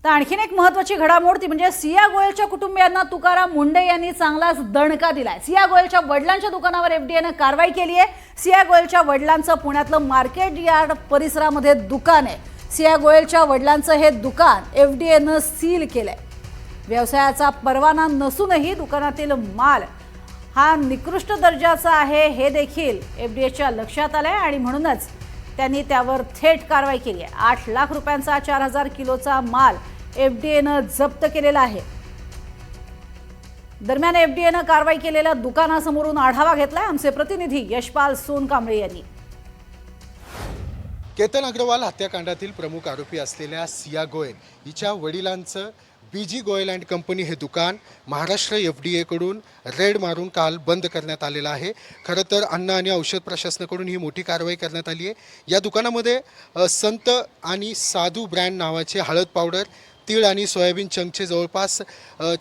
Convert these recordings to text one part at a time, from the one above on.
तर आणखीन एक महत्त्वाची घडामोड ती म्हणजे सिया गोयलच्या कुटुंबियांना तुकाराम मुंडे यांनी चांगलाच दणका दिलाय। सिया गोयलच्या वडिलांच्या दुकानावर एफडीएनं कारवाई केली आहे। सिया गोयलच्या वडिलांचं पुण्यातलं मार्केट यार्ड परिसरामध्ये दुकान आहे। सिया गोयलच्या वडिलांचं हे दुकान एफडीएनं सील केलंय। व्यवसायाचा परवाना नसूनही दुकानातील माल हा निकृष्ट दर्जाचा आहे हे देखील एफडीएच्या लक्षात आलंय आणि म्हणूनच त्यांनी त्यावर थेट कारवाई केली आहे। 8 लाख रुपयांचा 4000 किलोचा माल एफडीएनं जप्त केलेला आहे। दरम्यान एफडीएनं कारवाई केलेल्या दुकानासमोरून आढावा घेतलाय आमचे प्रतिनिधी यशपाल सोनकांबळे यांनी। केतन अग्रवाल हत्याकांडातील प्रमुख आरोपी असलेल्या सिया गोयल हिच्या वडिलांचं बीजी गोयल अँड कंपनी हे दुकान महाराष्ट्र एफडीए कडून रेड मारून काल बंद करण्यात आलेलं आहे। खरं तर अन्न आणि औषध प्रशासनाकडून ही मोठी कारवाई करण्यात आली आहे। या दुकानामध्ये संत आणि साधू ब्रँड नावाचे हळद पावडर, तीळ आणि सोयाबीन चंकचे जवळपास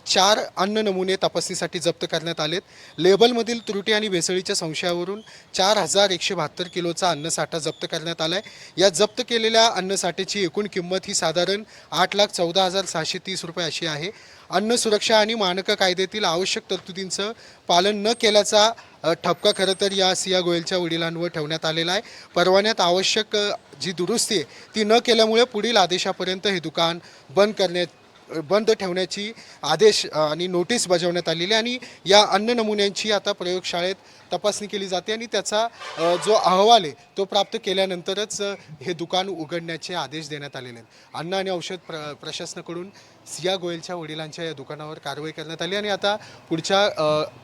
4 अन्न नमुने तपासणीसाठी जप्त करण्यात आलेत। लेबलमधील त्रुटी आणि भेसळीच्या संशयावरून 4172 किलोचा अन्नसाठा जप्त करण्यात आलाय। या जप्त केलेल्या अन्नसाठ्याची एकूण किंमत ही साधारण 8,14,630 रुपये अशी आहे। अन्न सुरक्षा आणि मानक कायद्यातील आवश्यक तरतुदींचं पालन न केल्याचा ठपका खरं तर या सिया गोयलच्या वडिलांवर ठेवण्यात आलेला आहे। परवान्यात आवश्यक जी दुरुस्ती आहे ती न केल्यामुळे पुढील आदेशापर्यंत हे दुकान बंद ठेवण्याची आदेश आणि नोटीस बजावण्यात आलेली आणि या अन्न नमुन्यांची आता प्रयोगशाळेत तपासणी केली जाते आणि त्याचा जो अहवाल आहे तो प्राप्त केल्यानंतरच हे दुकान उघडण्याचे आदेश देण्यात आलेले आहेत। अन्न आणि औषध प्रशासनाकडून सिया गोयलच्या वडिलांच्या या दुकानावर कारवाई करण्यात आली आणि आता पुढच्या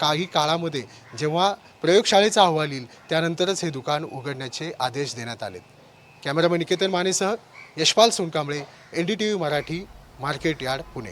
काही काळामध्ये जेव्हा प्रयोगशाळेचा अहवाल येईल त्यानंतरच हे दुकान उघडण्याचे आदेश देण्यात आले। कॅमेरामन निकेतन मानेसह Yashpal Sonkamble, NDTV Marathi, market yard, Pune.